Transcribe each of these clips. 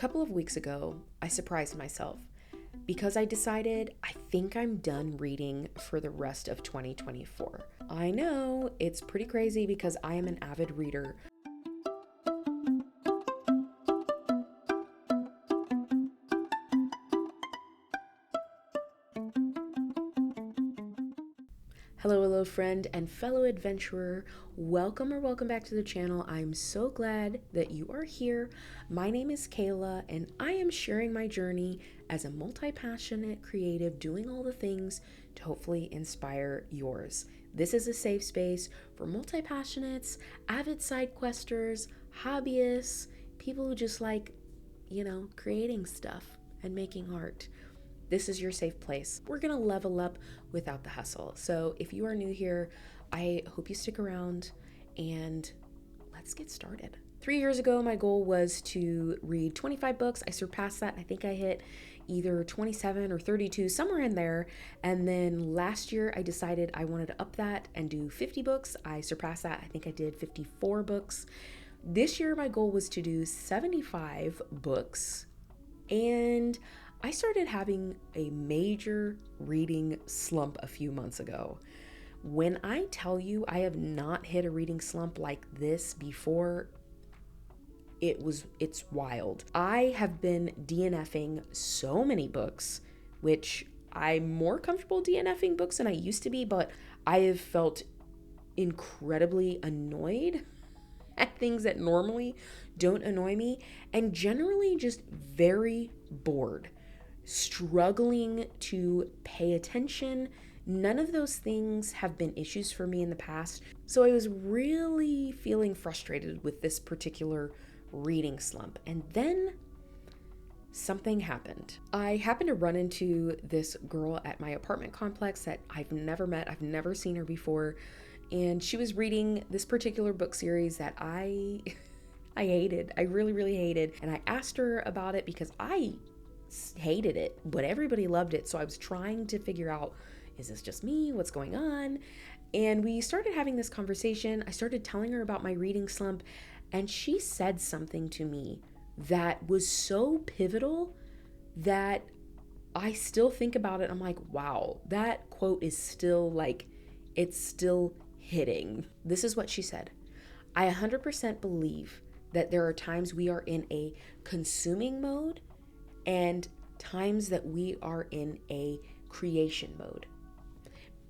couple of weeks ago, I surprised myself because I decided I think I'm done reading for the rest of 2024. I know it's pretty crazy because I am an avid reader. Hello, friend and fellow adventurer. Welcome back to the channel. I'm so glad that you are here. My name is Kayla, and I am sharing my journey as a multi-passionate creative doing all the things to hopefully inspire yours. This is a safe space for multi-passionates, avid sidequesters, hobbyists, people who just like, creating stuff and making art. This is your safe place. We're going to level up without the hustle. So if you are new here, I hope you stick around and let's get started. 3 years ago, my goal was to read 25 books. I surpassed that. I think I hit either 27 or 32, somewhere in there. And then last year, I decided I wanted to up that and do 50 books. I surpassed that. I think I did 54 books. This year, my goal was to do 75 books. And I started having a major reading slump a few months ago. When I tell you I have not hit a reading slump like this before, it's wild. I have been DNFing so many books, which I'm more comfortable DNFing books than I used to be, but I have felt incredibly annoyed at things that normally don't annoy me, and generally just very bored, struggling to pay attention. None of those things have been issues for me in the past. So I was really feeling frustrated with this particular reading slump. And then something happened. I happened to run into this girl at my apartment complex that I've never met. I've never seen her before. And she was reading this particular book series that I hated. I really hated. And I asked her about it because I hated it, but everybody loved it. So I was trying to figure out, is this just me? What's going on? And we started having this conversation. I started telling her about my reading slump, and she said something to me that was so pivotal that I still think about it. I'm like, wow, that quote is still it's still hitting. This is what she said. I 100% believe that there are times we are in a consuming mode and times that we are in a creation mode.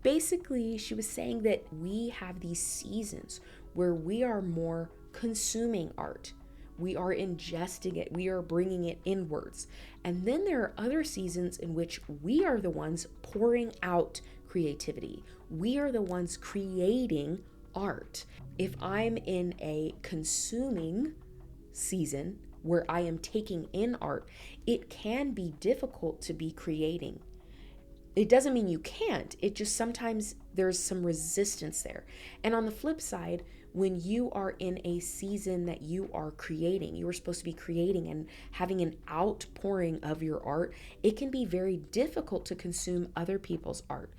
Basically, she was saying that we have these seasons where we are more consuming art. We are ingesting it. We are bringing it inwards. And then there are other seasons in which we are the ones pouring out creativity. We are the ones creating art. If I'm in a consuming season where I am taking in art, it can be difficult to be creating. It doesn't mean you can't. It just sometimes there's some resistance there. And on the flip side, when you are in a season that you are creating, you are supposed to be creating and having an outpouring of your art, it can be very difficult to consume other people's art.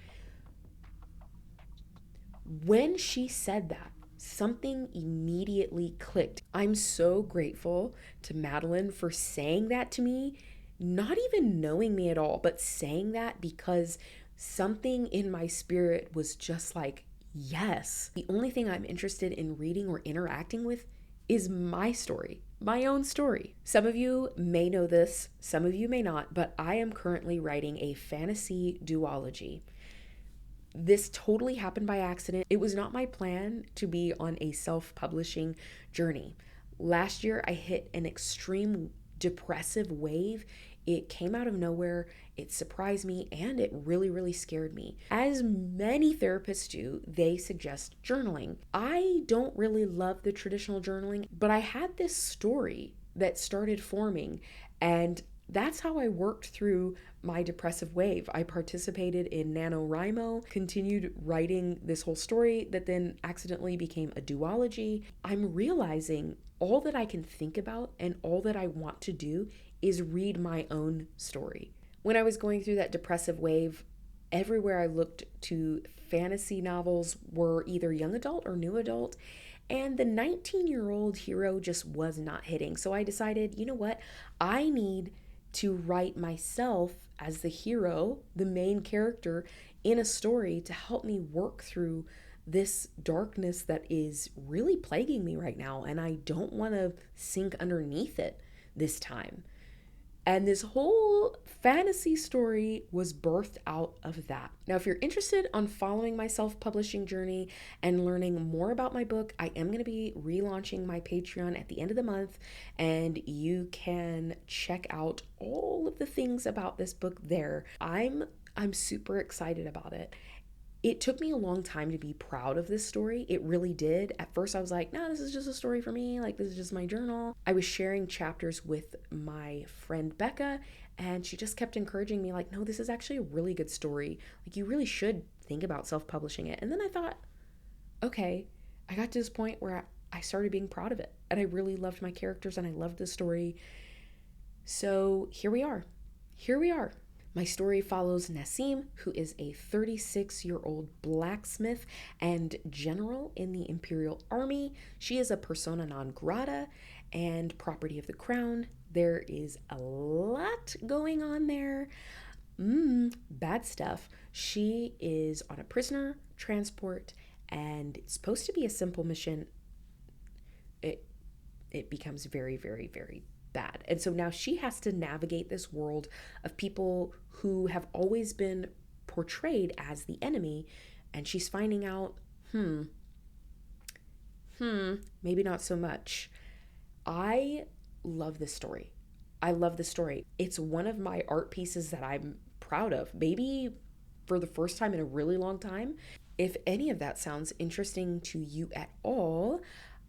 When she said that, something immediately clicked. I'm so grateful to Madeline for saying that to me, not even knowing me at all, but saying that because something in my spirit was just like, yes. The only thing I'm interested in reading or interacting with is my story, my own story. Some of you may know this, some of you may not, but I am currently writing a fantasy duology. This totally happened by accident. It was not my plan to be on a self-publishing journey. Last year, I hit an extreme depressive wave. It came out of nowhere. It surprised me, and it really scared me. As many therapists do, they suggest journaling. I don't really love the traditional journaling, but I had this story that started forming, and that's how I worked through my depressive wave. I participated in NaNoWriMo, continued writing this whole story that then accidentally became a duology. I'm realizing all that I can think about and all that I want to do is read my own story. When I was going through that depressive wave, everywhere I looked to fantasy novels were either young adult or new adult, And the 19-year-old hero just was not hitting. So I decided, you know what? I need to write myself as the hero, the main character in a story to help me work through this darkness that is really plaguing me right now. And I don't want to sink underneath it this time. And this whole fantasy story was birthed out of that. Now, if you're interested on following my self-publishing journey and learning more about my book, I am going to be relaunching my Patreon at the end of the month, and you can check out all of the things about this book there. I'm super excited about it. It took me a long time to be proud of this story. It really did. At first, I was like, no, this is just a story for me. Like, this is just my journal. I was sharing chapters with my friend Becca, and she just kept encouraging me, like, no, this is actually a really good story. Like, you really should think about self-publishing it. And then I thought, okay, I got to this point where I started being proud of it. And I really loved my characters and I loved the story. So here we are. Here we are. My story follows Nassim, who is a 36-year-old blacksmith and general in the Imperial Army. She is a persona non grata and property of the crown. There is a lot going on there. Bad stuff. She is on a prisoner transport, and it's supposed to be a simple mission. It becomes very, very, very bad. And so now she has to navigate this world of people who have always been portrayed as the enemy, and she's finding out, maybe not so much. I love this story. I love this story. It's one of my art pieces that I'm proud of, maybe for the first time in a really long time. If any of that sounds interesting to you at all,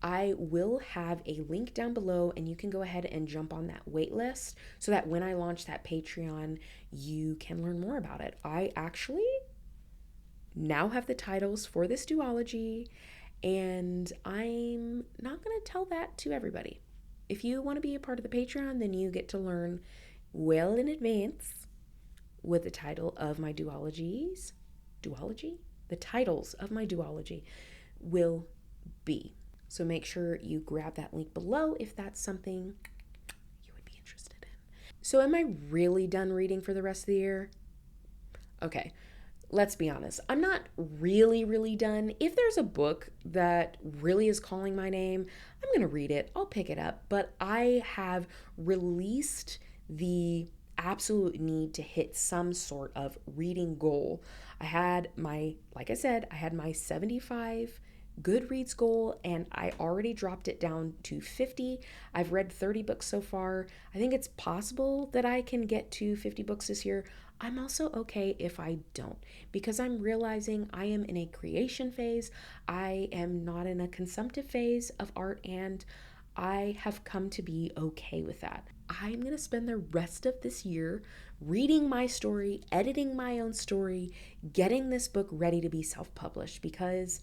I will have a link down below, and you can go ahead and jump on that wait list so that when I launch that Patreon, you can learn more about it. I actually now have the titles for this duology, and I'm not going to tell that to everybody. If you want to be a part of the Patreon, then you get to learn well in advance what the title of my duology? The titles of my duology will be. So make sure you grab that link below if that's something you would be interested in. So am I really done reading for the rest of the year? Okay, let's be honest. I'm not really done. If there's a book that really is calling my name, I'm going to read it. I'll pick it up. But I have released the absolute need to hit some sort of reading goal. Like I said, I had my 75 Goodreads goal, and I already dropped it down to 50. I've read 30 books so far. I think it's possible that I can get to 50 books this year. I'm also okay if I don't, because I'm realizing I am in a creation phase. I am not in a consumptive phase of art, and I have come to be okay with that. I'm going to spend the rest of this year reading my story, editing my own story, getting this book ready to be self-published, because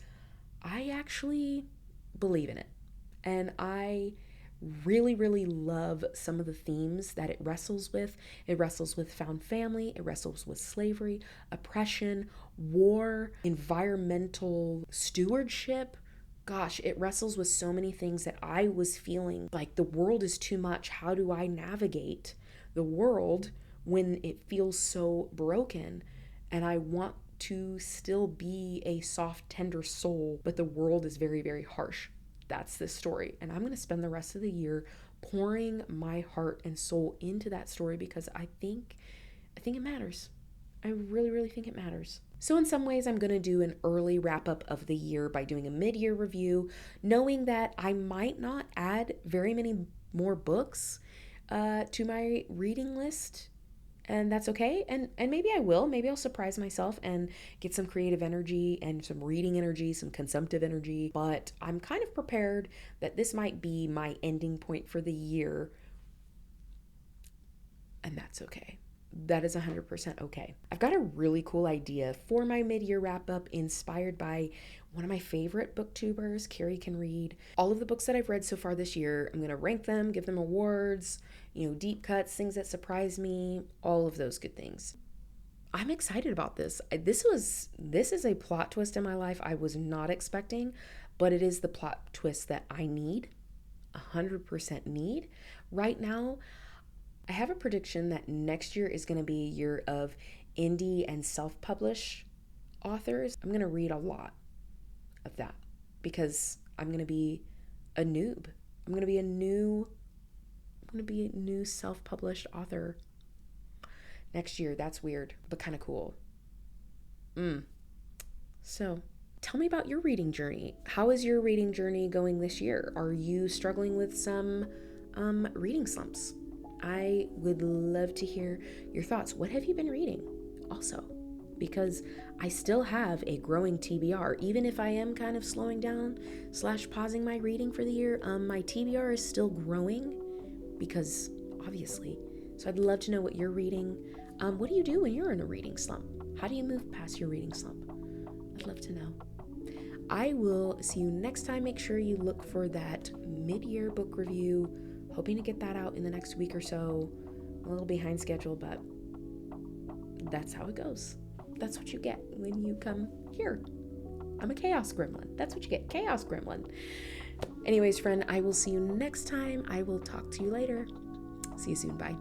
I actually believe in it. And I really love some of the themes that it wrestles with. It wrestles with found family, it wrestles with slavery, oppression, war, environmental stewardship. Gosh, it wrestles with so many things that I was feeling like the world is too much. How do I navigate the world when it feels so broken? And I want to still be a soft, tender soul, but the world is very harsh. That's this story. And I'm going to spend the rest of the year pouring my heart and soul into that story, because I think it matters. I really think it matters. So in some ways, I'm going to do an early wrap up of the year by doing a mid-year review, knowing that I might not add very many more books to my reading list. And that's okay. And maybe I will. Maybe I'll surprise myself and get some creative energy and some reading energy, some consumptive energy. But I'm kind of prepared that this might be my ending point for the year. And that's okay. That is 100% okay. I've got a really cool idea for my mid-year wrap-up, inspired by one of my favorite booktubers, Carrie Can Read. All of the books that I've read so far this year, I'm going to rank them, give them awards, deep cuts, things that surprise me, all of those good things. I'm excited about this. This is a plot twist in my life I was not expecting, but it is the plot twist that I need, 100% need. Right now, I have a prediction that next year is going to be a year of indie and self-publish authors. I'm going to read a lot of that because I'm going to be a noob. I'm going to be a new self-published author next year. That's weird, but kind of cool. So, tell me about your reading journey. How is your reading journey going this year? Are you struggling with some reading slumps? I would love to hear your thoughts. What have you been reading? Also, because I still have a growing TBR. Even if I am kind of slowing down / pausing my reading for the year, my TBR is still growing because obviously. So I'd love to know what you're reading. What do you do when you're in a reading slump? How do you move past your reading slump? I'd love to know. I will see you next time. Make sure you look for that mid-year book review. Hoping to get that out in the next week or so. A little behind schedule, but that's how it goes. That's what you get when you come here. I'm a chaos gremlin. That's what you get, chaos gremlin. Anyways, friend, I will see you next time. I will talk to you later. See you soon. Bye.